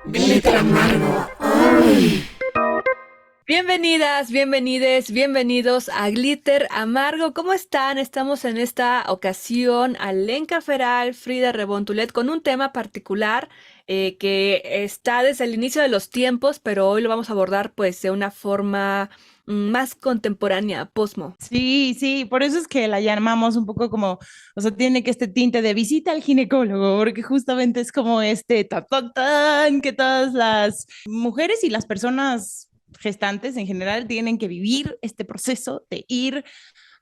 Glitter amargo. Ay. Bienvenidas, bienvenides, bienvenidos a Glitter Amargo. ¿Cómo están? Estamos en esta ocasión Alenka Feral, Frida Rebontulet, con un tema particular que está desde el inicio de los tiempos, pero hoy lo vamos a abordar pues de una forma más contemporánea, posmo. Sí, sí, por eso es que la llamamos un poco como, o sea, tiene que este tinte de visita al ginecólogo, porque justamente es como este tan que todas las mujeres y las personas gestantes en general tienen que vivir este proceso de ir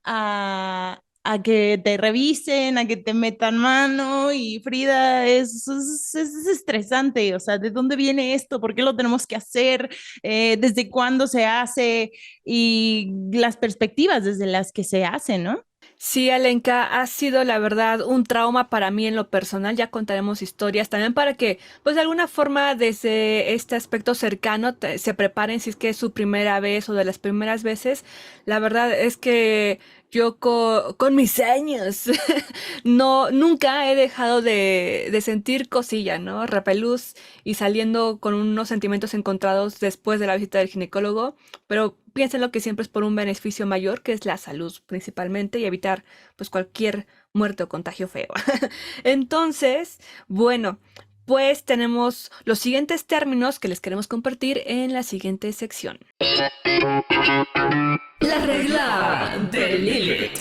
a que te revisen, a que te metan mano y Frida, es estresante, o sea, ¿de dónde viene esto? ¿Por qué lo tenemos que hacer? ¿Desde cuándo se hace? Y las perspectivas desde las que se hace, ¿no? Sí, Alenka, ha sido la verdad un trauma para mí en lo personal. Ya contaremos historias también para que, pues de alguna forma, desde este aspecto cercano, se preparen si es que es su primera vez o de las primeras veces. La verdad es que yo con mis años no, nunca he dejado de sentir cosilla, ¿no? Repelús y saliendo con unos sentimientos encontrados después de la visita del ginecólogo, pero piénsenlo que siempre es por un beneficio mayor, que es la salud principalmente, y evitar pues cualquier muerte o contagio feo. Entonces, bueno, pues tenemos los siguientes términos que les queremos compartir en la siguiente sección. La regla de Lilith.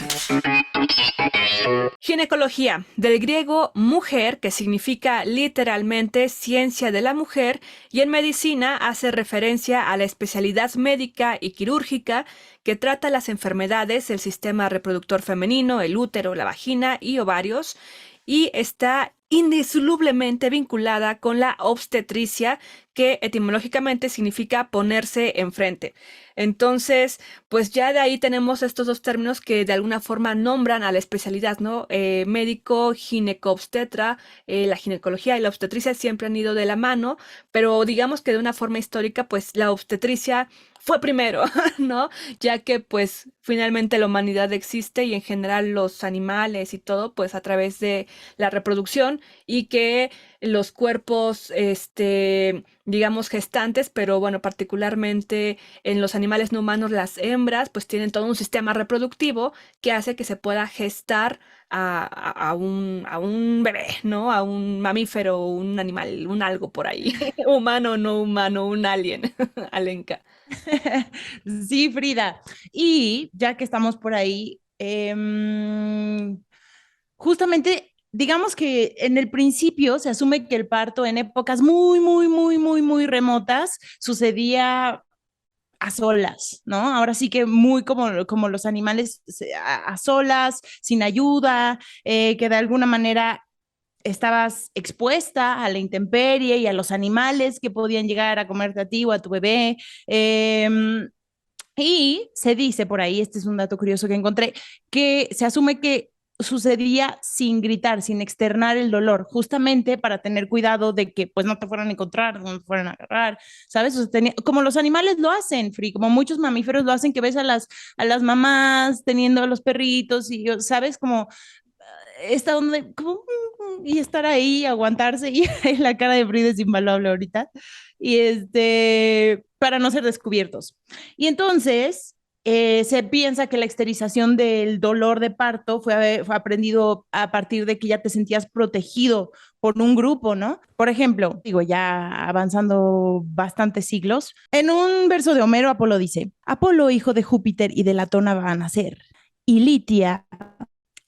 Ginecología, del griego mujer, que significa literalmente ciencia de la mujer, y en medicina hace referencia a la especialidad médica y quirúrgica que trata las enfermedades del sistema reproductor femenino, el útero, la vagina y ovarios, y está indisolublemente vinculada con la obstetricia, que etimológicamente significa ponerse enfrente. Entonces, pues ya de ahí tenemos estos dos términos que de alguna forma nombran a la especialidad, ¿no? Médico, ginecobstetra, la ginecología y la obstetricia siempre han ido de la mano, pero digamos que de una forma histórica, pues la obstetricia fue primero, ¿no? Ya que pues finalmente la humanidad existe y en general los animales y todo, pues a través de la reproducción y que los cuerpos, digamos, gestantes, pero bueno, particularmente en los animales no humanos, las hembras, pues tienen todo un sistema reproductivo que hace que se pueda gestar a un bebé, ¿no? A un mamífero, un animal, un algo por ahí. Humano, no humano, un alien. Alenka. Sí, Frida. Y ya que estamos por ahí, justamente, digamos que en el principio se asume que el parto en épocas muy remotas sucedía a solas, ¿no? Ahora sí que muy como los animales a solas, sin ayuda, que de alguna manera estabas expuesta a la intemperie y a los animales que podían llegar a comerte a ti o a tu bebé. Y se dice por ahí, este es un dato curioso que encontré, que se asume que sucedía sin gritar, sin externar el dolor, justamente para tener cuidado de que pues no te fueran a encontrar, no te fueran a agarrar, ¿sabes? O sea, como los animales lo hacen, Free, como muchos mamíferos lo hacen, que ves a las mamás teniendo a los perritos y, ¿sabes? Como está donde, como, y estar ahí, aguantarse, y la cara de Frida es invaluable ahorita, y para no ser descubiertos. Y entonces se piensa que la esterilización del dolor de parto fue aprendido a partir de que ya te sentías protegido por un grupo, ¿no? Por ejemplo, digo, ya avanzando bastantes siglos, en un verso de Homero, Apolo dice, Apolo, hijo de Júpiter y de Latona, va a nacer. Y Litia,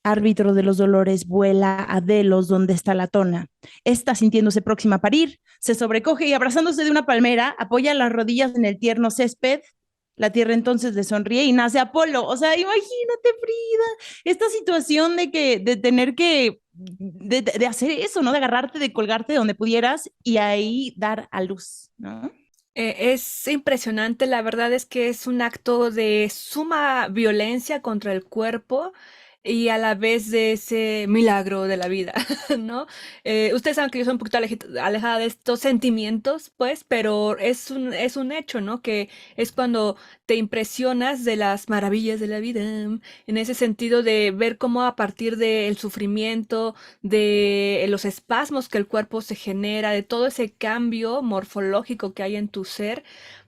árbitro de los dolores, vuela a Delos donde está la tona. Esta, sintiéndose próxima a parir, se sobrecoge y abrazándose de una palmera, apoya las rodillas en el tierno césped. La tierra entonces le sonríe y nace Apolo. O sea, imagínate, Frida, esta situación de tener que, de hacer eso, ¿no? De agarrarte, de colgarte donde pudieras y ahí dar a luz, ¿no? Es impresionante, la verdad es que es un acto de suma violencia contra el cuerpo. y a la vez de ese milagro de la vida, ¿no? Ustedes saben que yo soy un poquito alejada de estos sentimientos, pues, pero es un hecho, ¿no? Que es cuando te impresionas de las maravillas de la vida, en ese sentido de ver cómo a partir del sufrimiento, de los espasmos que el cuerpo se genera, de todo ese cambio morfológico que hay en tu ser,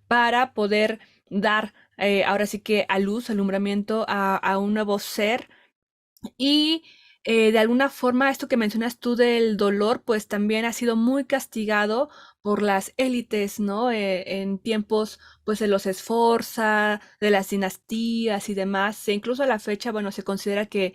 para poder dar ahora sí que a luz, alumbramiento a un nuevo ser y de alguna forma, esto que mencionas tú del dolor, pues también ha sido muy castigado por las élites, ¿no? En tiempos, pues, de los Esforza, de las dinastías y demás. E incluso a la fecha, bueno, se considera que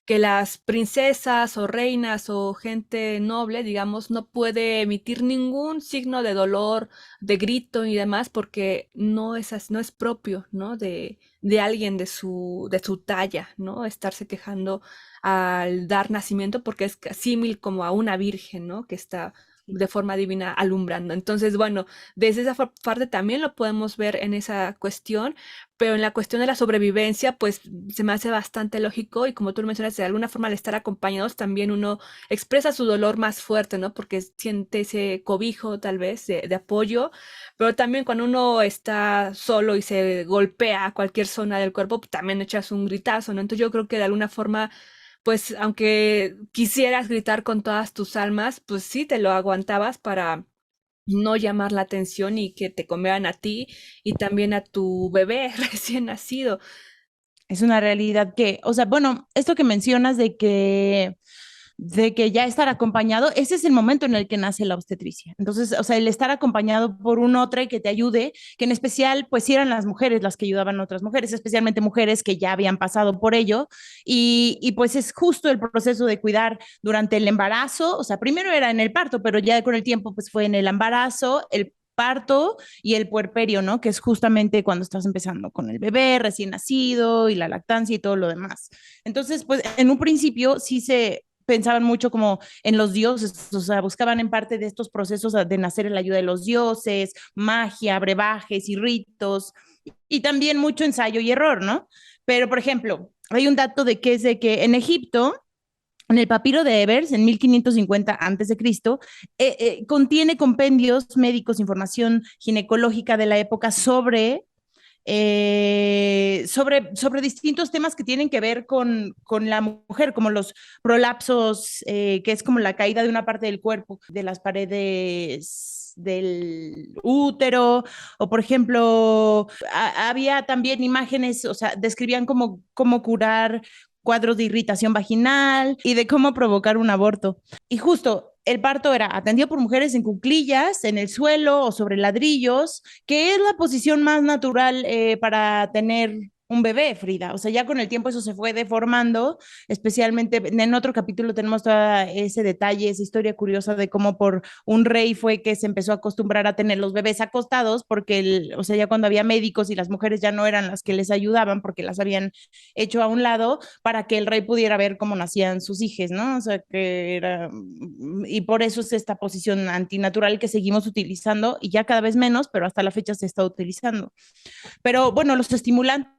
las princesas o reinas o gente noble, digamos, no puede emitir ningún signo de dolor, de grito y demás, porque no es propio, ¿no? De alguien de su talla, ¿no? Estarse quejando al dar nacimiento porque es símil como a una virgen, ¿no? Que está de forma divina alumbrando. Entonces, bueno, desde esa parte también lo podemos ver en esa cuestión, pero en la cuestión de la sobrevivencia, pues se me hace bastante lógico y como tú lo mencionas, de alguna forma al estar acompañados también uno expresa su dolor más fuerte, ¿no? Porque siente ese cobijo tal vez de apoyo, pero también cuando uno está solo y se golpea a cualquier zona del cuerpo, pues, también echas un gritazo, ¿no? Entonces yo creo que de alguna forma pues aunque quisieras gritar con todas tus almas, pues sí te lo aguantabas para no llamar la atención y que te comieran a ti y también a tu bebé recién nacido. Es una realidad que, o sea, bueno, esto que mencionas de que ya estar acompañado, ese es el momento en el que nace la obstetricia. Entonces, o sea, el estar acompañado por un otro y que te ayude, que en especial, pues sí eran las mujeres las que ayudaban a otras mujeres, especialmente mujeres que ya habían pasado por ello, y pues es justo el proceso de cuidar durante el embarazo, o sea, primero era en el parto, pero ya con el tiempo, pues fue en el embarazo, el parto y el puerperio, ¿no? Que es justamente cuando estás empezando con el bebé recién nacido y la lactancia y todo lo demás. Entonces, pues en un principio sí se pensaban mucho como en los dioses, o sea, buscaban en parte de estos procesos de nacer en la ayuda de los dioses, magia, brebajes y ritos, y también mucho ensayo y error, ¿no? Pero, por ejemplo, hay un dato de que es de que en Egipto, en el papiro de Ebers, en 1550 a.C., contiene compendios médicos, información ginecológica de la época sobre distintos temas que tienen que ver con la mujer, como los prolapsos, que es como la caída de una parte del cuerpo, de las paredes del útero, o por ejemplo, había también imágenes, o sea, describían cómo curar cuadros de irritación vaginal y de cómo provocar un aborto. Y justo el parto era atendido por mujeres en cuclillas, en el suelo o sobre ladrillos, que es la posición más natural para tener un bebé, Frida. O sea, ya con el tiempo eso se fue deformando, especialmente en otro capítulo tenemos todo ese detalle, esa historia curiosa de cómo por un rey fue que se empezó a acostumbrar a tener los bebés acostados, porque, o sea, ya cuando había médicos y las mujeres ya no eran las que les ayudaban porque las habían hecho a un lado para que el rey pudiera ver cómo nacían sus hijos, ¿no? O sea, que era, y por eso es esta posición antinatural que seguimos utilizando y ya cada vez menos, pero hasta la fecha se está utilizando. Pero bueno, los estimulantes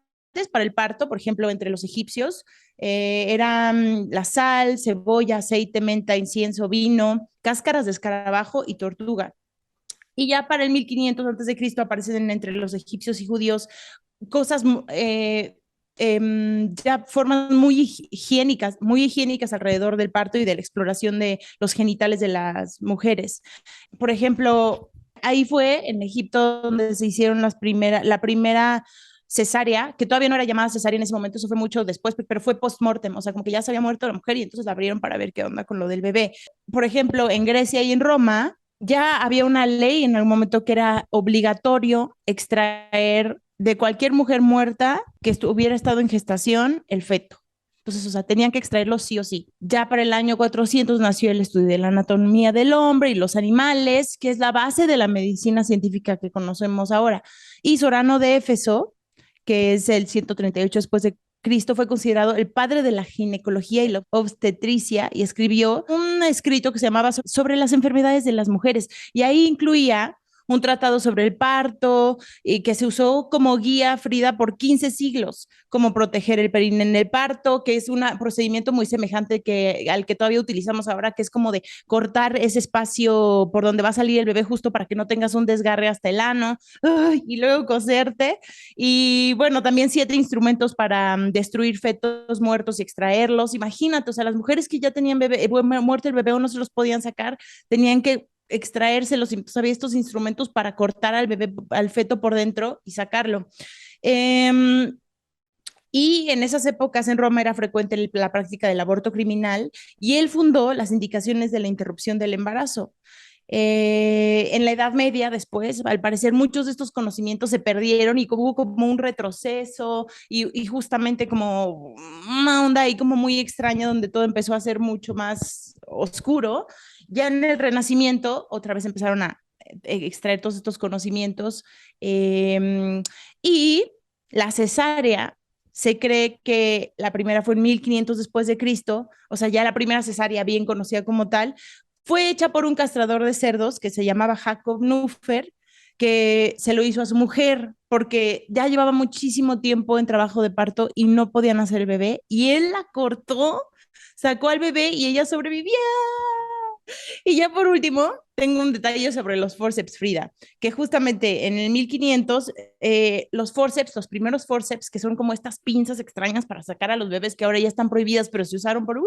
para el parto, por ejemplo, entre los egipcios, eran la sal, cebolla, aceite, menta, incienso, vino, cáscaras de escarabajo y tortuga. Y ya para el 1500 antes de Cristo aparecen entre los egipcios y judíos cosas, ya formas muy higiénicas alrededor del parto y de la exploración de los genitales de las mujeres. Por ejemplo, ahí fue en Egipto donde se hicieron la primera cesárea, que todavía no era llamada cesárea en ese momento, eso fue mucho después, pero fue post-mortem, o sea, como que ya se había muerto la mujer y entonces la abrieron para ver qué onda con lo del bebé. Por ejemplo, en Grecia y en Roma, ya había una ley en algún momento que era obligatorio extraer de cualquier mujer muerta que hubiera estado en gestación el feto. Entonces, o sea, tenían que extraerlo sí o sí. Ya para el año 400 nació el estudio de la anatomía del hombre y los animales, que es la base de la medicina científica que conocemos ahora. Y Sorano de Éfeso, que es el 138 después de Cristo, fue considerado el padre de la ginecología y la obstetricia y escribió un escrito que se llamaba Sobre las enfermedades de las mujeres. Y ahí incluía un tratado sobre el parto y que se usó como guía, Frida, por 15 siglos, como proteger el perine en el parto, que es un procedimiento muy semejante al que todavía utilizamos ahora, que es como de cortar ese espacio por donde va a salir el bebé justo para que no tengas un desgarre hasta el ano, y luego coserte. Y bueno, también 7 instrumentos para destruir fetos muertos y extraerlos. Imagínate, o sea, las mujeres que ya tenían bebé, muerto el bebé o no se los podían sacar, tenían que extraérselos. Entonces había estos instrumentos para cortar al bebé, al feto por dentro y sacarlo. Y en esas épocas en Roma era frecuente la práctica del aborto criminal y él fundó las indicaciones de la interrupción del embarazo. En la Edad Media, después, al parecer, muchos de estos conocimientos se perdieron y hubo como un retroceso y justamente como una onda ahí como muy extraña donde todo empezó a ser mucho más oscuro. Ya en el Renacimiento, otra vez empezaron a extraer todos estos conocimientos y la cesárea. Se cree que la primera fue en 1500 después de Cristo, o sea, ya la primera cesárea bien conocida como tal, fue hecha por un castrador de cerdos que se llamaba Jacob Neuffer, que se lo hizo a su mujer porque ya llevaba muchísimo tiempo en trabajo de parto y no podían hacer el bebé, y él la cortó, sacó al bebé y ella sobrevivía. Y ya por último, tengo un detalle sobre los forceps, Frida, que justamente en el 1500, los forceps, los primeros forceps, que son como estas pinzas extrañas para sacar a los bebés que ahora ya están prohibidas, pero se usaron por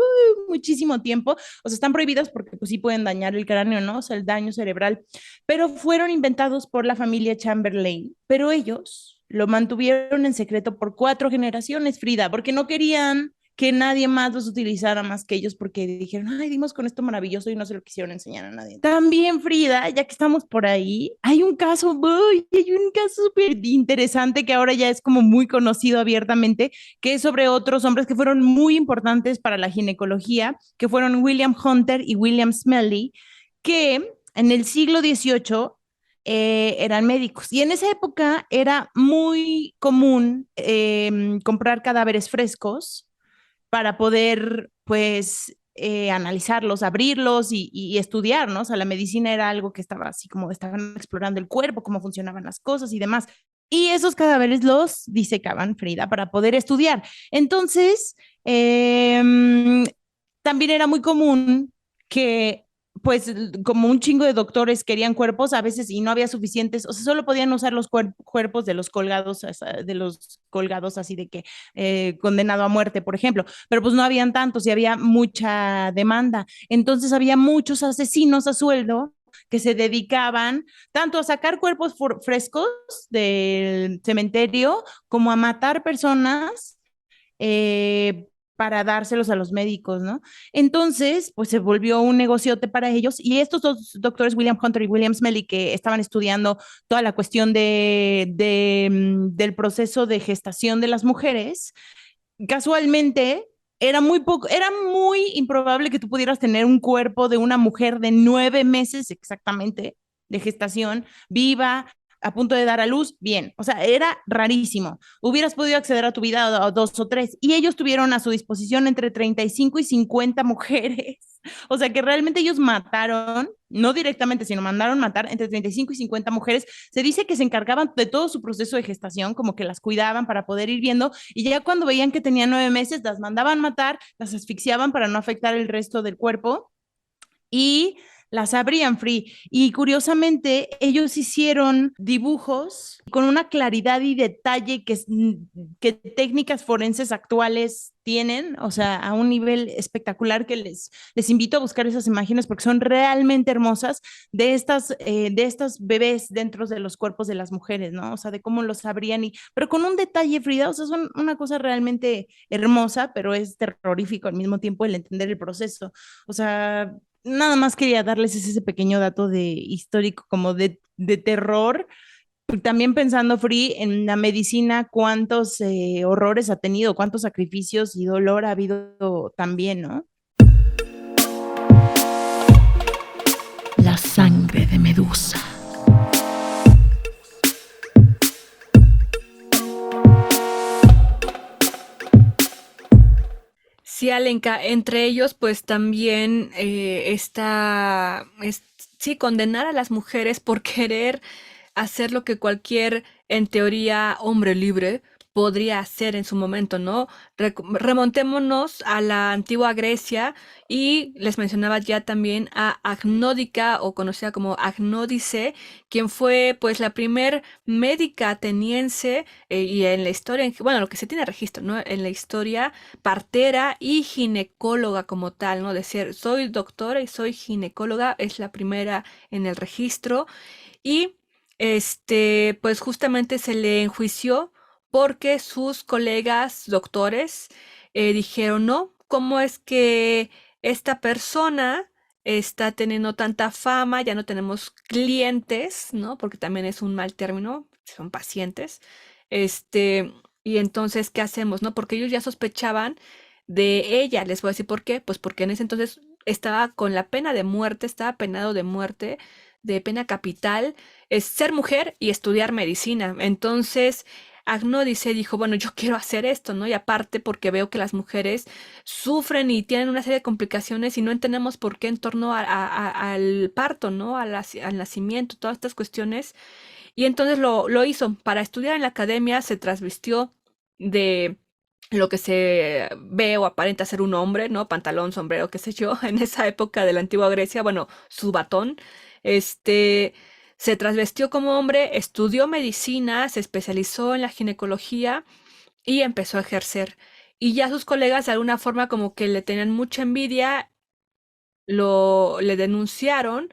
muchísimo tiempo, o sea, están prohibidas porque pues sí pueden dañar el cráneo, ¿no? O sea, el daño cerebral, pero fueron inventados por la familia Chamberlain, pero ellos lo mantuvieron en secreto por 4 generaciones, Frida, porque no querían que nadie más los utilizara más que ellos porque dijeron, ay, dimos con esto maravilloso y no se lo quisieron enseñar a nadie. También, Frida, ya que estamos por ahí, hay un caso súper interesante que ahora ya es como muy conocido abiertamente, que es sobre otros hombres que fueron muy importantes para la ginecología, que fueron William Hunter y William Smellie, que en el siglo XVIII eran médicos. Y en esa época era muy común comprar cadáveres frescos para poder, pues, analizarlos, abrirlos y estudiar, ¿no? O sea, la medicina era algo que estaba así como estaban explorando el cuerpo, cómo funcionaban las cosas y demás. Y esos cadáveres los disecaban, Frida, para poder estudiar. Entonces, también era muy común que pues como un chingo de doctores querían cuerpos a veces y no había suficientes, o sea, solo podían usar los cuerpos de los colgados así de que condenado a muerte, por ejemplo, pero pues no habían tantos y había mucha demanda. Entonces había muchos asesinos a sueldo que se dedicaban tanto a sacar cuerpos frescos del cementerio como a matar personas para dárselos a los médicos, ¿no? Entonces, pues se volvió un negociote para ellos y estos dos doctores, William Hunter y William Smellie, que estaban estudiando toda la cuestión del proceso de gestación de las mujeres, casualmente era muy improbable que tú pudieras tener un cuerpo de una mujer de 9 meses exactamente de gestación, viva, a punto de dar a luz, bien, o sea, era rarísimo. Hubieras podido acceder a tu vida a 2 o 3, y ellos tuvieron a su disposición entre 35 y 50 mujeres. O sea, que realmente ellos mataron, no directamente, sino mandaron matar entre 35 y 50 mujeres. Se dice que se encargaban de todo su proceso de gestación, como que las cuidaban para poder ir viendo, y ya cuando veían que tenían 9 meses, las mandaban matar, las asfixiaban para no afectar el resto del cuerpo y las abrían, Free. Y curiosamente, ellos hicieron dibujos con una claridad y detalle que técnicas forenses actuales tienen, o sea, a un nivel espectacular, que les invito a buscar esas imágenes porque son realmente hermosas, de estas bebés dentro de los cuerpos de las mujeres, ¿no? O sea, de cómo los abrían, pero con un detalle, Frida, o sea, son una cosa realmente hermosa, pero es terrorífico al mismo tiempo el entender el proceso. O sea, nada más quería darles ese pequeño dato de histórico, como de terror. También pensando, Free, en la medicina, cuántos horrores ha tenido, cuántos sacrificios y dolor ha habido también, ¿no? La sangre de Medusa. Sí, Alenka, entre ellos pues también sí, condenar a las mujeres por querer hacer lo que cualquier, en teoría, hombre libre podría hacer en su momento, ¿no? Remontémonos a la antigua Grecia y les mencionaba ya también a Agnódica o conocida como Agnódice, quien fue pues la primer médica ateniense y en la historia, bueno, lo que se tiene registro, ¿no? En la historia, partera y ginecóloga como tal, ¿no? Decir, soy doctora y soy ginecóloga, es la primera en el registro. Y pues justamente se le enjuició porque sus colegas doctores dijeron, no, ¿cómo es que esta persona está teniendo tanta fama? Ya no tenemos clientes, ¿no? Porque también es un mal término, son pacientes. Este, y entonces, ¿qué hacemos, no? Porque ellos ya sospechaban de ella. Les voy a decir por qué. Pues porque en ese entonces estaba con la pena de muerte, estaba penado de muerte, de pena capital, es ser mujer y estudiar medicina. Entonces, Agnódice dijo, bueno, yo quiero hacer esto, ¿no? Y aparte porque veo que las mujeres sufren y tienen una serie de complicaciones y no entendemos por qué en torno al parto, ¿no? Al nacimiento, todas estas cuestiones. Y entonces lo hizo. Para estudiar en la academia se trasvistió de lo que se ve o aparenta ser un hombre, ¿no? Pantalón, sombrero, qué sé yo, en esa época de la antigua Grecia, bueno, su batón, este, se trasvestió como hombre, estudió medicina, se especializó en la ginecología y empezó a ejercer. Y ya sus colegas de alguna forma como que le tenían mucha envidia, le denunciaron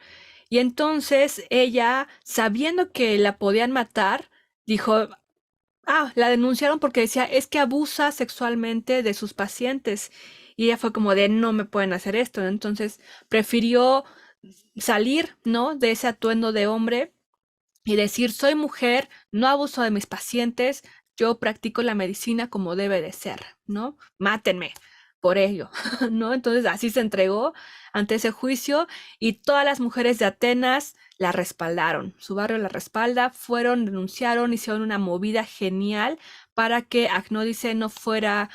y entonces ella, sabiendo que la podían matar, dijo, ah, la denunciaron porque decía, es que abusa sexualmente de sus pacientes. Y ella fue como de, no me pueden hacer esto. Entonces prefirió salir, ¿no? De ese atuendo de hombre y decir, soy mujer, no abuso de mis pacientes, yo practico la medicina como debe de ser, ¿no? Mátenme por ello, ¿no? Entonces así se entregó ante ese juicio y todas las mujeres de Atenas la respaldaron, su barrio la respalda, fueron, denunciaron, hicieron una movida genial para que Agnódice no fuera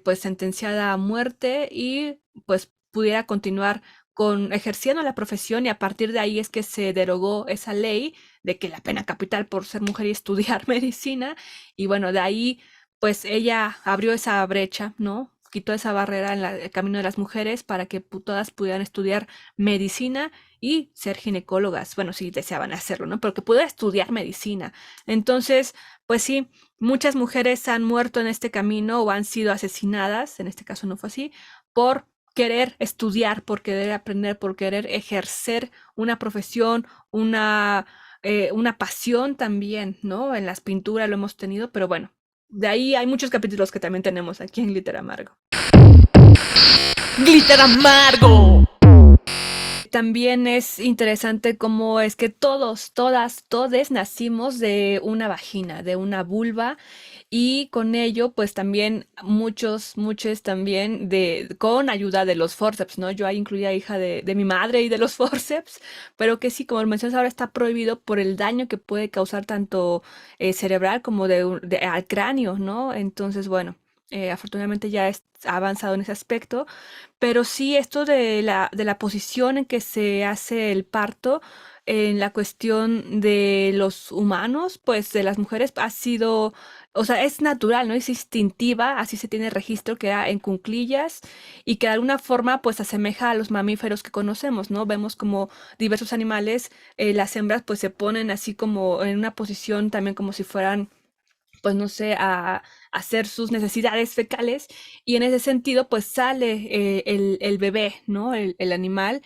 pues sentenciada a muerte y pues pudiera continuar con ejerciendo la profesión y a partir de ahí es que se derogó esa ley de que la pena capital por ser mujer y estudiar medicina. Y bueno, de ahí, pues ella abrió esa brecha, ¿no? Quitó esa barrera en el camino de las mujeres para que todas pudieran estudiar medicina y ser ginecólogas. Bueno, si deseaban hacerlo, ¿no? Pero que pudiera estudiar medicina. Entonces, pues sí, muchas mujeres han muerto en este camino o han sido asesinadas, en este caso no fue así, por querer estudiar, por querer aprender, por querer ejercer una profesión, una pasión también, ¿no? En las pinturas lo hemos tenido, pero bueno, de ahí hay muchos capítulos que también tenemos aquí en Glitter Amargo. ¡Glitter amargo! También es interesante cómo es que todos, todas, todes nacimos de una vagina, de una vulva, y con ello, pues también muchos también con ayuda de los forceps, ¿no? Yo ahí incluía hija de mi madre y de los forceps, pero que sí, como lo mencionas ahora, está prohibido por el daño que puede causar tanto cerebral como al cráneo, ¿no? Entonces, bueno, afortunadamente ya ha avanzado en ese aspecto. Pero sí, esto de la posición en que se hace el parto, en la cuestión de los humanos, pues de las mujeres ha sido, o sea, es natural, ¿no? Es instintiva, así se tiene registro que era en cuclillas y que de alguna forma pues asemeja a los mamíferos que conocemos, ¿no? Vemos como diversos animales, las hembras pues se ponen así como en una posición también como si fueran pues no sé, a hacer sus necesidades fecales y en ese sentido pues sale el bebé, ¿no? El animal,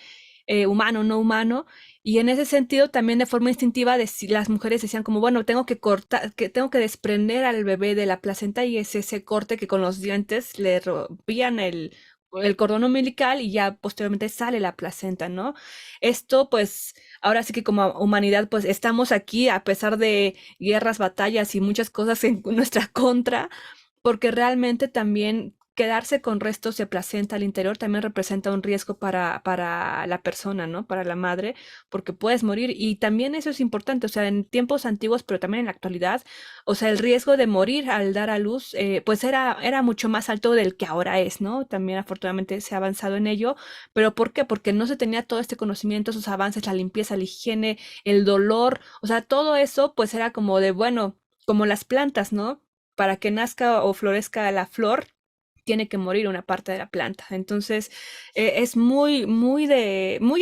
humano, no humano, y en ese sentido también de forma instintiva las mujeres decían como, bueno, tengo que cortar, que tengo que desprender al bebé de la placenta y es ese corte que con los dientes le rompían el cordón umbilical y ya posteriormente sale la placenta, ¿no? Esto pues ahora sí que como humanidad pues estamos aquí a pesar de guerras, batallas y muchas cosas en nuestra contra, porque realmente también quedarse con restos de placenta al interior también representa un riesgo para la persona, ¿no? Para la madre, porque puedes morir. Y también eso es importante, o sea, en tiempos antiguos, pero también en la actualidad, o sea, el riesgo de morir al dar a luz, pues era mucho más alto del que ahora es, ¿no? También afortunadamente se ha avanzado en ello, pero ¿por qué? Porque no se tenía todo este conocimiento, esos avances, la limpieza, la higiene, el dolor, o sea, todo eso, pues era como de, bueno, como las plantas, ¿no? Para que nazca o florezca la flor, tiene que morir una parte de la planta. Entonces, es muy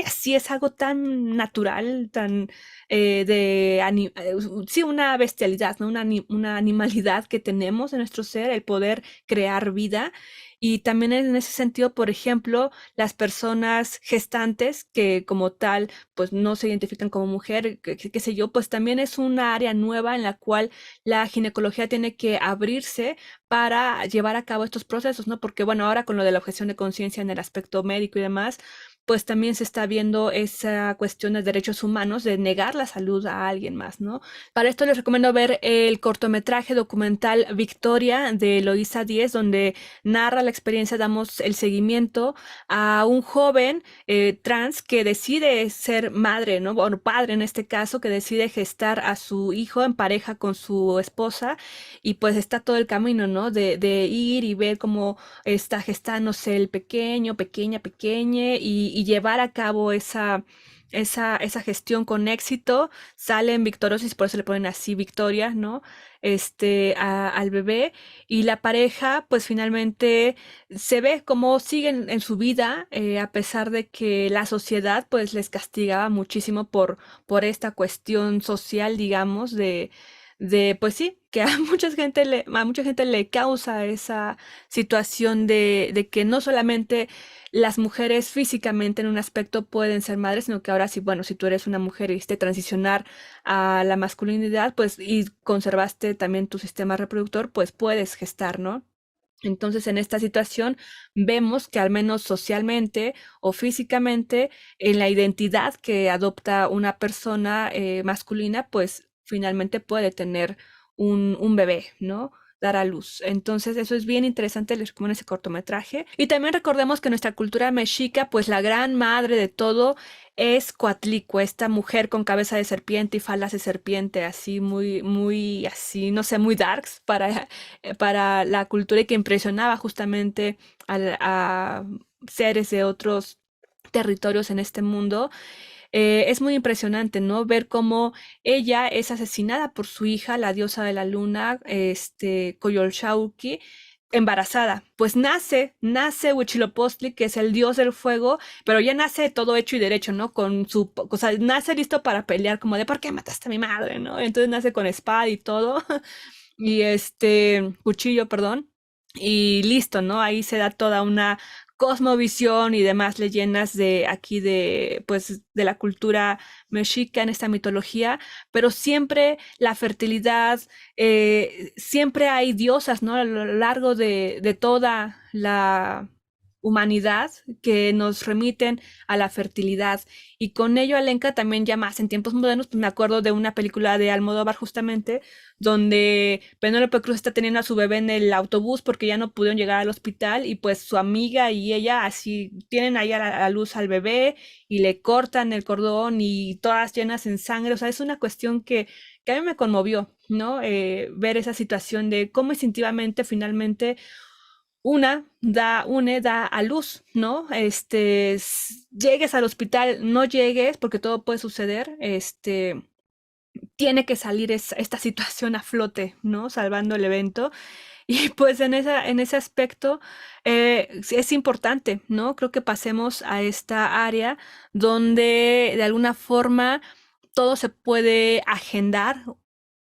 así, es algo tan natural, tan sí, una bestialidad, ¿no? Una animalidad que tenemos en nuestro ser, el poder crear vida. Y también en ese sentido, por ejemplo, las personas gestantes que como tal, pues no se identifican como mujer, qué sé yo, pues también es una área nueva en la cual la ginecología tiene que abrirse para llevar a cabo estos procesos, ¿no? Porque bueno, ahora con lo de la objeción de conciencia en el aspecto médico y demás, pues también se está viendo esa cuestión de derechos humanos, de negar la salud a alguien más, ¿no? Para esto les recomiendo ver el cortometraje documental Victoria de Eloísa Díez, donde narra la experiencia, damos el seguimiento a un joven trans que decide ser madre, ¿no? Bueno, padre en este caso, que decide gestar a su hijo en pareja con su esposa y pues está todo el camino, ¿no? De ir y ver cómo está gestándose el pequeño, pequeña, y llevar a cabo esa gestión con éxito, salen victoriosos, por eso le ponen así Victoria, ¿no? Al bebé y la pareja, pues finalmente se ve cómo siguen en su vida, a pesar de que la sociedad, pues les castigaba muchísimo por esta cuestión social, digamos, pues sí, que a mucha gente le causa esa situación de que no solamente las mujeres físicamente en un aspecto pueden ser madres, sino que ahora sí, bueno, si tú eres una mujer y quisiste transicionar a la masculinidad, pues y conservaste también tu sistema reproductor, pues puedes gestar, ¿no? Entonces, en esta situación vemos que al menos socialmente o físicamente, en la identidad que adopta una persona masculina, pues finalmente puede tener un bebé, ¿no? Dar a luz. Entonces, eso es bien interesante, les recomiendo ese cortometraje. Y también recordemos que nuestra cultura mexica, pues la gran madre de todo es Coatlicue, esta mujer con cabeza de serpiente y faldas de serpiente, así muy, así, no sé, muy darks para la cultura y que impresionaba justamente a seres de otros territorios en este mundo. Es muy impresionante, ¿no? Ver cómo ella es asesinada por su hija, la diosa de la luna, Coyolxauhqui, embarazada. Pues nace Huitzilopochtli, que es el dios del fuego, pero ya nace todo hecho y derecho, ¿no? O sea, nace listo para pelear, como de, ¿por qué mataste a mi madre, no? Entonces nace con espada y todo, y cuchillo, perdón, y listo, ¿no? Ahí se da toda una cosmovisión y demás leyendas de aquí pues, de la cultura mexica en esta mitología, pero siempre la fertilidad, siempre hay diosas, ¿no? A lo largo de toda la humanidad que nos remiten a la fertilidad. Y con ello, Alenka, también ya más en tiempos modernos, pues me acuerdo de una película de Almodóvar justamente, donde Penélope Cruz está teniendo a su bebé en el autobús porque ya no pudieron llegar al hospital y pues su amiga y ella así tienen ahí a la luz al bebé y le cortan el cordón y todas llenas en sangre. O sea, es una cuestión que a mí me conmovió, ¿no? Ver esa situación de cómo instintivamente finalmente da a luz, ¿no? Llegues al hospital, no llegues, porque todo puede suceder, tiene que salir esta situación a flote, ¿no? Salvando el evento. Y pues en ese aspecto sí es importante, ¿no? Creo que pasemos a esta área donde de alguna forma todo se puede agendar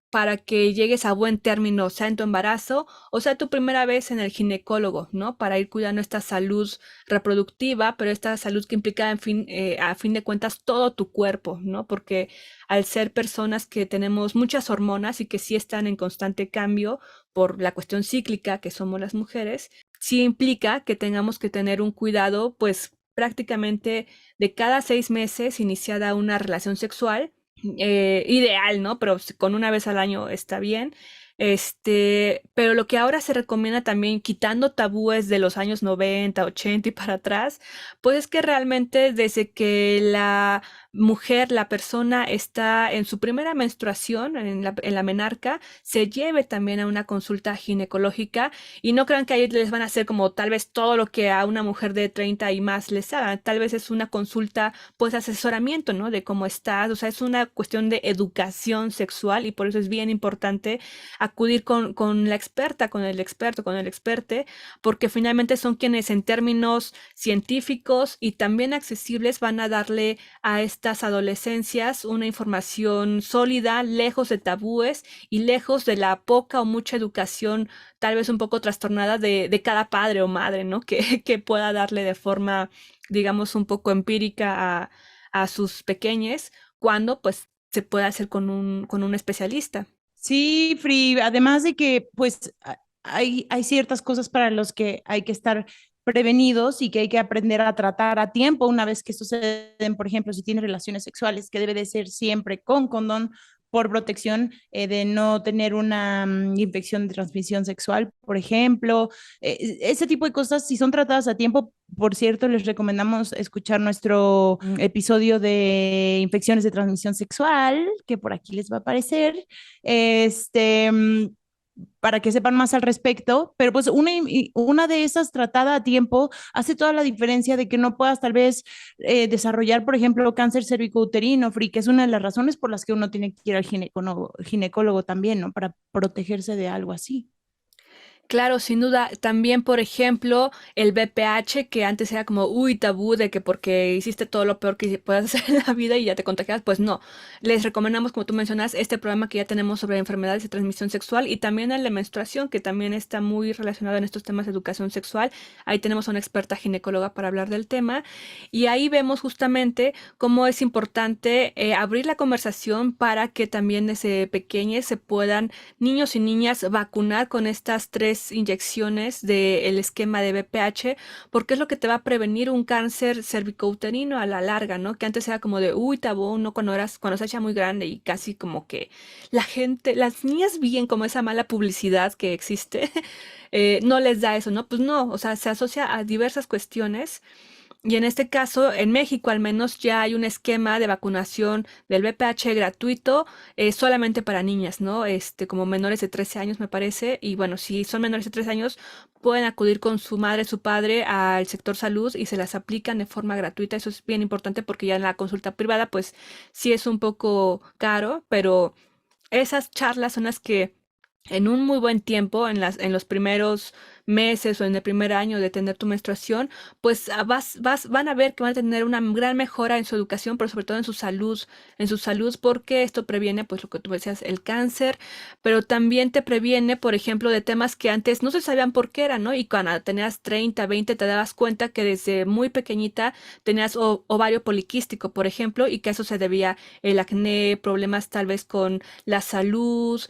para que llegues a buen término, sea en tu embarazo o sea tu primera vez en el ginecólogo, ¿no? Para ir cuidando esta salud reproductiva, pero esta salud que implica, a fin de cuentas, todo tu cuerpo, ¿no? Porque al ser personas que tenemos muchas hormonas y que sí están en constante cambio por la cuestión cíclica que somos las mujeres, sí implica que tengamos que tener un cuidado, pues prácticamente de cada 6 meses iniciada una relación sexual ideal, ¿no? Pero con una vez al año está bien. Pero lo que ahora se recomienda también, quitando tabúes de los años 90, 80 y para atrás, pues es que realmente desde que la mujer, la persona está en su primera menstruación, en la menarca, se lleve también a una consulta ginecológica y no crean que ahí les van a hacer como tal vez todo lo que a una mujer de 30 y más les hagan. Tal vez es una consulta, pues asesoramiento, ¿no? De cómo estás, o sea, es una cuestión de educación sexual y por eso es bien importante acudir con la experta, con el experto, con el experte, porque finalmente son quienes en términos científicos y también accesibles van a darle a estas adolescencias una información sólida, lejos de tabúes y lejos de la poca o mucha educación, tal vez un poco trastornada de cada padre o madre, ¿no? Que pueda darle de forma, digamos, un poco empírica a sus pequeñes, cuando pues se puede hacer con un especialista. Sí, Free, además de que pues hay ciertas cosas para los que hay que estar prevenidos y que hay que aprender a tratar a tiempo una vez que suceden, por ejemplo, si tienes relaciones sexuales, que debe de ser siempre con condón por protección de no tener una infección de transmisión sexual, por ejemplo. Ese tipo de cosas, si son tratadas a tiempo, por cierto, les recomendamos escuchar nuestro episodio de infecciones de transmisión sexual, que por aquí les va a aparecer este, para que sepan más al respecto, pero pues una de esas tratada a tiempo hace toda la diferencia de que no puedas tal vez desarrollar, por ejemplo, cáncer cervicouterino, Free, que es una de las razones por las que uno tiene que ir al ginecólogo también, ¿no? Para protegerse de algo así. Claro, sin duda. También, por ejemplo, el BPH, que antes era como, uy, tabú de que porque hiciste todo lo peor que puedas hacer en la vida y ya te contagias, pues no. Les recomendamos, como tú mencionas, este programa que ya tenemos sobre enfermedades de transmisión sexual y también el de menstruación, que también está muy relacionado en estos temas de educación sexual. Ahí tenemos a una experta ginecóloga para hablar del tema. Y ahí vemos justamente cómo es importante abrir la conversación para que también desde pequeños se puedan niños y niñas vacunar con estas tres inyecciones del esquema de BPH, porque es lo que te va a prevenir un cáncer cervicouterino a la larga, ¿no? Que antes era como de, uy, tabú, ¿no? Cuando se echa muy grande y casi como que la gente, las niñas bien como esa mala publicidad que existe, no les da eso, ¿no? Pues no, o sea, se asocia a diversas cuestiones y en este caso, en México al menos ya hay un esquema de vacunación del VPH gratuito solamente para niñas, ¿no? Como menores de 13 años me parece. Y bueno, si son menores de 13 años, pueden acudir con su madre, su padre al sector salud y se las aplican de forma gratuita. Eso es bien importante porque ya en la consulta privada, pues sí es un poco caro, pero esas charlas son las que en un muy buen tiempo, en los primeros meses o en el primer año de tener tu menstruación, pues van a ver que van a tener una gran mejora en su educación, pero sobre todo en su salud, porque esto previene, pues lo que tú decías, el cáncer, pero también te previene, por ejemplo, de temas que antes no se sabían por qué eran, ¿no? Y cuando tenías 30, 20, te dabas cuenta que desde muy pequeñita tenías ovario poliquístico, por ejemplo, y que eso se debía el acné, problemas tal vez con la salud,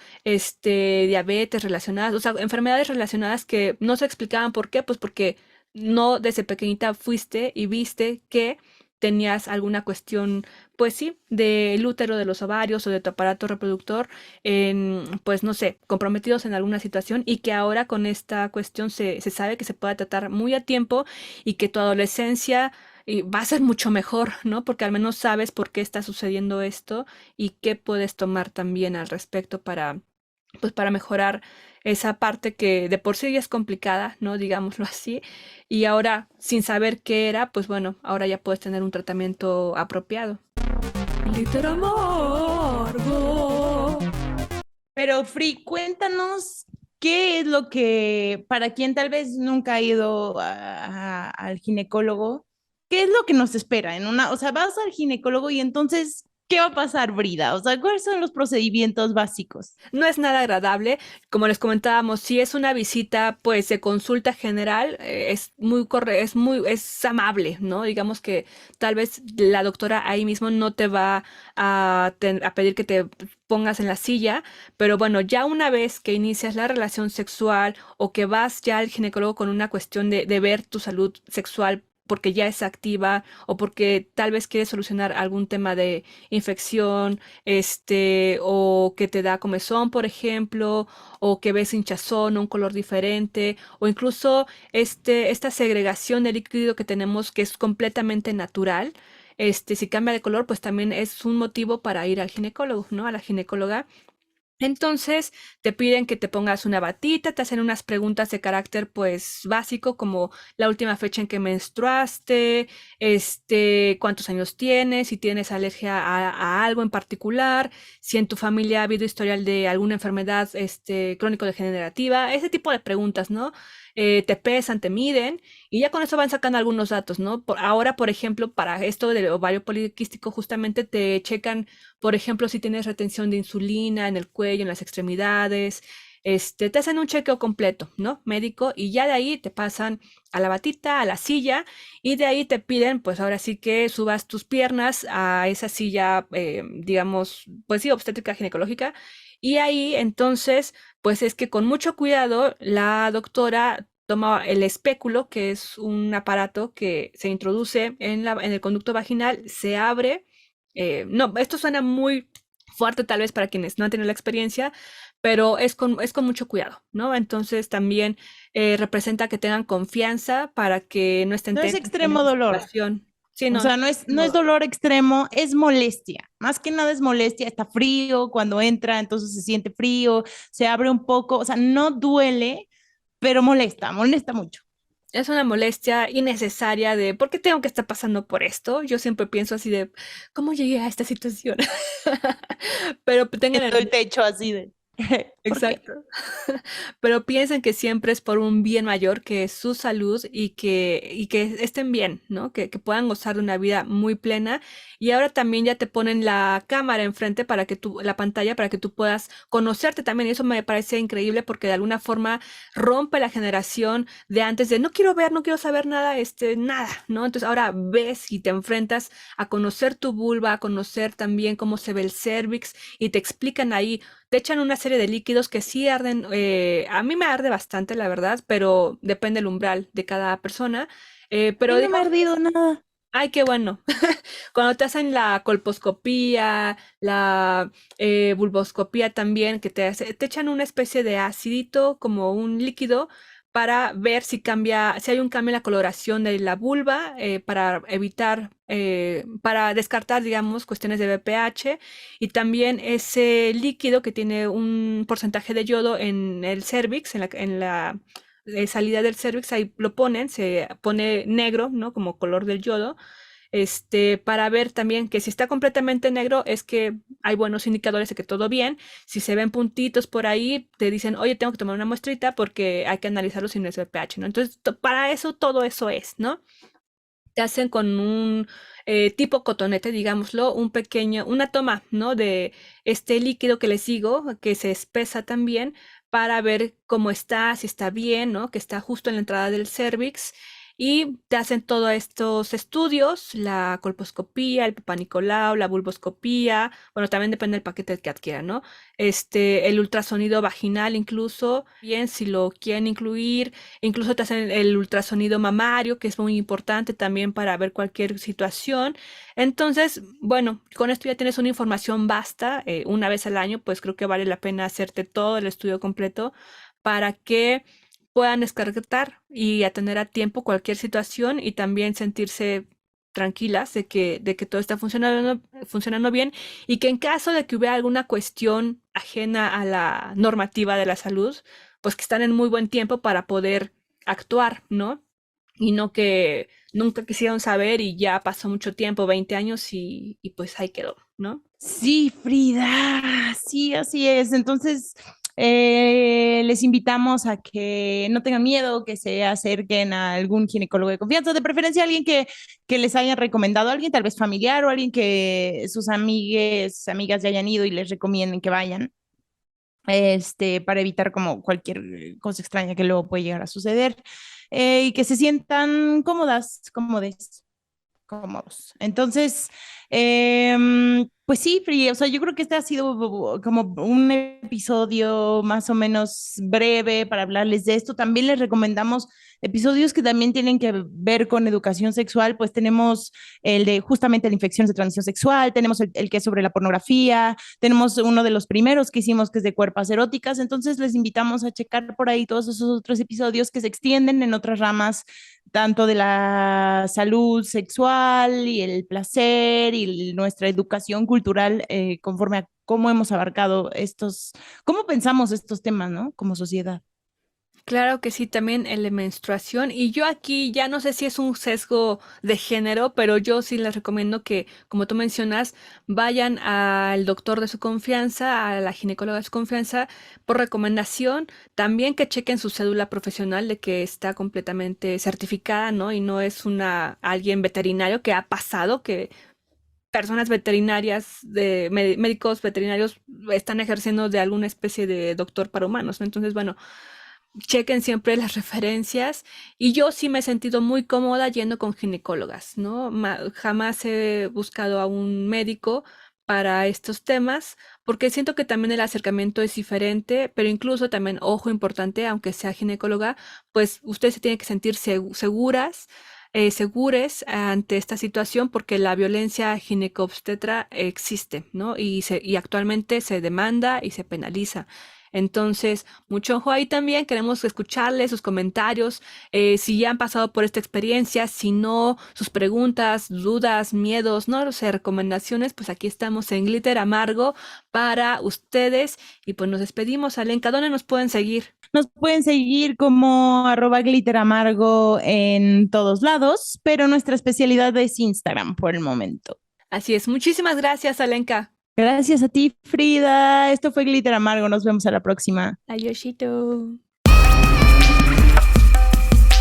diabetes relacionadas, o sea, enfermedades relacionadas que no se explicaban por qué, pues porque no desde pequeñita fuiste y viste que tenías alguna cuestión, pues sí, del útero, de los ovarios o de tu aparato reproductor, pues no sé, comprometidos en alguna situación y que ahora con esta cuestión se sabe que se puede tratar muy a tiempo y que tu adolescencia va a ser mucho mejor, ¿no? Porque al menos sabes por qué está sucediendo esto y qué puedes tomar también al respecto para pues para mejorar esa parte que de por sí ya es complicada, ¿no? Digámoslo así. Y ahora, sin saber qué era, pues bueno, ahora ya puedes tener un tratamiento apropiado. Glitter amargo. Pero Free, cuéntanos qué es lo que, para quien tal vez nunca ha ido al ginecólogo, qué es lo que nos espera en una, o sea, vas al ginecólogo y entonces, ¿qué va a pasar, Brida? O sea, ¿cuáles son los procedimientos básicos? No es nada agradable, como les comentábamos, si es una visita pues de consulta general, es es amable, ¿no? Digamos que tal vez la doctora ahí mismo no te va a pedir que te pongas en la silla, pero bueno, ya una vez que inicias la relación sexual o que vas ya al ginecólogo con una cuestión de ver tu salud sexual porque ya es activa o porque tal vez quieres solucionar algún tema de infección, o que te da comezón, por ejemplo, o que ves hinchazón, un color diferente, o incluso esta segregación de líquido que tenemos que es completamente natural. Si cambia de color, pues también es un motivo para ir al ginecólogo, ¿no? A la ginecóloga. Entonces te piden que te pongas una batita, te hacen unas preguntas de carácter pues básico como la última fecha en que menstruaste, cuántos años tienes, si tienes alergia a algo en particular, si en tu familia ha habido historial de alguna enfermedad crónico-degenerativa, ese tipo de preguntas, ¿no? Te pesan, te miden y ya con eso van sacando algunos datos, ¿no? Ahora, por ejemplo, para esto del ovario poliquístico, justamente te checan por ejemplo, si tienes retención de insulina en el cuello, en las extremidades, te hacen un chequeo completo, ¿no? Médico, y ya de ahí te pasan a la batita, a la silla, y de ahí te piden, pues ahora sí que subas tus piernas a esa silla, digamos, pues sí, obstétrica ginecológica, y ahí entonces, pues es que con mucho cuidado la doctora toma el espéculo, que es un aparato que se introduce en el conducto vaginal, se abre, no, esto suena muy fuerte tal vez para quienes no han tenido la experiencia, pero es con mucho cuidado, ¿no? Entonces también representa que tengan confianza para que no estén No es tensos en extremo esa dolor. situación. Sí, O no, sea, no es dolor extremo, es molestia. Más que nada es molestia. Está frío cuando entra, entonces se siente frío, se abre un poco. O sea, no duele, pero molesta, molesta mucho. es una molestia innecesaria de ¿por qué tengo que estar pasando por esto? Yo siempre pienso así de ¿cómo llegué a esta situación? Pero tengan Viendo el el techo así de, ¿por qué? exacto. Pero piensen que siempre es por un bien mayor, que es su salud y que estén bien, ¿no? Que puedan gozar de una vida muy plena. Y ahora también ya te ponen la cámara enfrente para que la pantalla para que tú puedas conocerte también. Y eso me parece increíble porque de alguna forma rompe la generación de antes de no quiero ver, no quiero saber nada, nada, ¿no? Entonces ahora ves y te enfrentas a conocer tu vulva, a conocer también cómo se ve el cervix y te explican ahí te echan una serie de líquidos que sí arden, a mí me arde bastante, la verdad, pero depende el umbral de cada persona. A mí Pero no me ha digamos, ardido nada. ay, qué bueno. Cuando te hacen la colposcopía, la vulvoscopía también, te echan una especie de acidito, como un líquido, para ver si cambia, si hay un cambio en la coloración de la vulva, para evitar, para descartar, digamos, cuestiones de BPH, y también ese líquido que tiene un porcentaje de yodo en el cervix, en la salida del cervix, ahí lo ponen, se pone negro, ¿no? Como color del yodo, para ver también que si está completamente negro es que hay buenos indicadores de que todo bien. Si se ven puntitos por ahí, te dicen, oye, tengo que tomar una muestrita porque hay que analizarlo sin ese pH, ¿no? Entonces, para eso, todo eso es, ¿no? Te hacen con un tipo cotonete, digámoslo, una toma, ¿no? De este líquido que les digo, que se espesa también para ver cómo está, si está bien, ¿no? Que está justo en la entrada del cervix. Y te hacen todos estos estudios, la colposcopía, el Papá Nicolau, la vulvoscopía, bueno, también depende del paquete que adquieran, ¿no? El ultrasonido vaginal incluso, bien, si lo quieren incluir, incluso te hacen el ultrasonido mamario, que es muy importante también para ver cualquier situación. Entonces, bueno, con esto ya tienes una información vasta. Una vez al año, pues creo que vale la pena hacerte todo el estudio completo para que puedan descartar y atender a tiempo cualquier situación y también sentirse tranquilas de que todo está funcionando bien y que en caso de que hubiera alguna cuestión ajena a la normativa de la salud, pues que están en muy buen tiempo para poder actuar, ¿no? Y no que nunca quisieron saber y ya pasó mucho tiempo, 20 años y pues ahí quedó, ¿no? Sí, Frida, sí, así es. Entonces, les invitamos a que no tengan miedo, que se acerquen a algún ginecólogo de confianza, de preferencia alguien que les hayan recomendado, alguien tal vez familiar o alguien que sus amigas ya hayan ido y les recomienden que vayan, para evitar como cualquier cosa extraña que luego puede llegar a suceder, y que se sientan cómodas, cómodes. cómodos. Entonces, pues sí, Free, o sea, yo creo que este ha sido como un episodio más o menos breve para hablarles de esto. También les recomendamos episodios que también tienen que ver con educación sexual, pues tenemos el de justamente la infección de transmisión sexual, tenemos el que es sobre la pornografía, tenemos uno de los primeros que hicimos que es de cuerpos eróticas, entonces les invitamos a checar por ahí todos esos otros episodios que se extienden en otras ramas tanto de la salud sexual y el placer y nuestra educación cultural conforme a cómo hemos abarcado cómo pensamos estos temas, ¿no? Como sociedad. Claro que sí, también el de menstruación. Y yo aquí ya no sé si es un sesgo de género, pero yo sí les recomiendo que, como tú mencionas, vayan al doctor de su confianza, a la ginecóloga de su confianza, por recomendación. También que chequen su cédula profesional de que está completamente certificada, ¿no? Y no es alguien veterinario que ha pasado, que personas veterinarias, médicos veterinarios están ejerciendo de alguna especie de doctor para humanos, ¿no? Entonces, bueno, chequen siempre las referencias y yo sí me he sentido muy cómoda yendo con ginecólogas, ¿no? Jamás he buscado a un médico para estos temas porque siento que también el acercamiento es diferente, pero incluso también, ojo importante, aunque sea ginecóloga, pues ustedes se tienen que sentir seguras, segures ante esta situación porque la violencia ginecobstetra existe, ¿no? Y actualmente se demanda y se penaliza. Entonces, mucho ojo ahí también. Queremos escucharles sus comentarios, si ya han pasado por esta experiencia, si no, sus preguntas, dudas, miedos, no lo sé, recomendaciones, pues aquí estamos en Glitter Amargo para ustedes. Y pues nos despedimos, Alenka. ¿Dónde nos pueden seguir? Nos pueden seguir como @glitteramargo en todos lados, pero nuestra especialidad es Instagram por el momento. Así es. Muchísimas gracias, Alenka. Gracias a ti, Frida. Esto fue Glitter Amargo. Nos vemos a la próxima. Adiósito.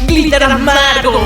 Glitter Amargo.